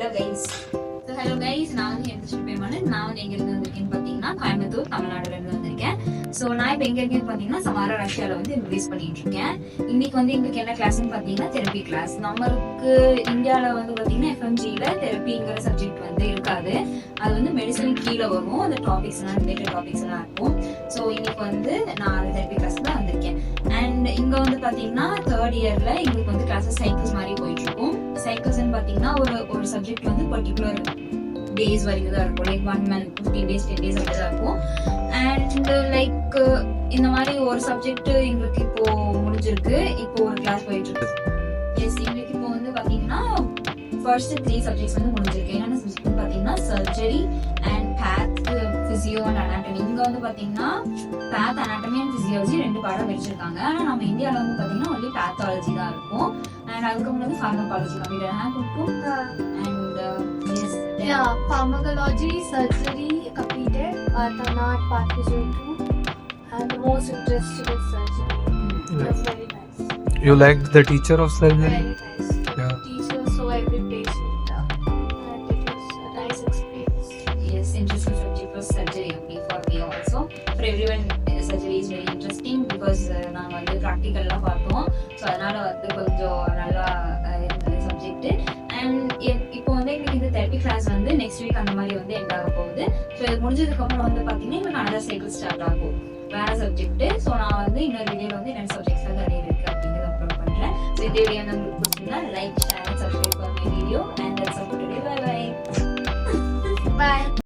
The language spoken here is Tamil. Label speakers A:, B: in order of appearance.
A: ஹலோ கைஸ், நான் வந்து எந்த பேமெண்ட் நான் வந்து எங்க இருந்து வந்திருக்கேன்னு பாத்தீங்கன்னா கோயம்புத்தூர் தமிழ்நாடுல இருந்து வந்திருக்கேன். ஸோ நான் இப்போ எங்க இருக்கேன்னு பாத்தீங்கன்னா சமாரா ரஷ்யால வந்து ரிலீஸ் பண்ணிட்டு இருக்கேன். இன்னைக்கு வந்து எங்களுக்கு என்ன கிளாஸ்ன்னு பாத்தீங்கன்னா தெரப்பி கிளாஸ். நம்மளுக்கு இந்தியாவில வந்து பாத்தீங்கன்னா எஃப்எம்ஜியில தெரப்பிங்கிற சப்ஜெக்ட் வந்து இருக்காது. அது வந்து மெடிசன் கீழே வரும். அந்த டாபிக்ஸ் எல்லாம் ரிலேட்டட் டாபிக்ஸ் எல்லாம் இருக்கும். ஸோ இன்னைக்கு வந்து நான் அந்த தெரப்பி கிளாஸ் தான் வந்திருக்கேன். அண்ட் இங்க வந்து பாத்தீங்கன்னா தேர்ட் இயர்ல எங்களுக்கு வந்து கிளாஸஸ் சைக்கிள்ஸ் மாதிரி போயிட்டு இருக்கும். சைக்கிள்ஸ்ன்னு பாத்தீங்கன்னா ஒரு சப்ஜெக்ட் வந்து பர்டிகுலர் டேஸ் வரைக்கும் தான் இருக்கும். லைக் 1 month 15 days 10 days அப்படி தான் இருக்கும். அண்ட் லைக் இந்த மாதிரி ஒரு சப்ஜெக்ட் எங்களுக்கு இப்போ முடிஞ்சிருக்கு. இப்போ ஒரு கிளாஸ் போயிட்டு இருக்கு. எஸ், எங்களுக்கு இப்போ வந்து பாத்தீங்கன்னா ஃபர்ஸ்ட் 3 சப்ஜெக்ட்ஸ் வந்து முடிஞ்சிருக்கு. என்னென்ன சப்ஜெக்ட் பாத்தீங்கன்னா surgery and path, physio and anatomy. இங்க வந்து பாத்தீங்கன்னா பேத், அனாட்டமி அண்ட் பிசியாலஜி 2 பாடம் வச்சிருக்காங்க. ஆனா நம்ம இந்தியாவில வந்து பாத்தீங்கன்னா ஒன்லி பேத்தாலஜி தான் இருக்கும். அண்ட் அதுக்கப்புறம் வந்து ஃபார்மகாலஜி நம்ம இருக்கும். And
B: Yeah, pharmacology, surgery completed, but not part physio too. And the most interested is surgery. That's very nice.
C: You liked the teacher of surgery?
B: Very nice.
C: Yeah.
B: The teacher, so every patient, and it was a nice experience.
A: Yes, interesting subject was surgery only for me also. For everyone, surgery is very interesting because நான் வந்து practical லாம் பார்த்தோம். So அதனால வந்து கொஞ்சம் நல்லா இருந்தது சப்ஜெக்ட். அண்ட் இப்போ வந்து எங்களுக்கு இந்த தெரப்பி கிளாஸ் வந்து நெக்ஸ்ட் வீக் அந்த மாதிரி வந்து எண்ட் ஆக போகுது. ஸோ இது முடிஞ்சதுக்கு அப்புறம் வந்து பார்த்தீங்கன்னா எங்களுக்கு அனதர் சைக்கிள் ஸ்டார்ட் ஆகும், வேற சப்ஜெக்ட். ஸோ நான் வந்து இன்னொரு வீடியோவில் வந்து என்னென்ன சப்ஜெக்ட்ஸ் வந்து நிறைய இருக்கு அப்படிங்கிறத அப்லோட் பண்ணுறேன். ஸோ இந்த வீடியோ வந்து உங்களுக்கு பிடிச்சிருந்தா லைக், ஷேர், சப்ஸ்கிரைப் பண்ண video and that's all today. Bye bye.
B: Bye.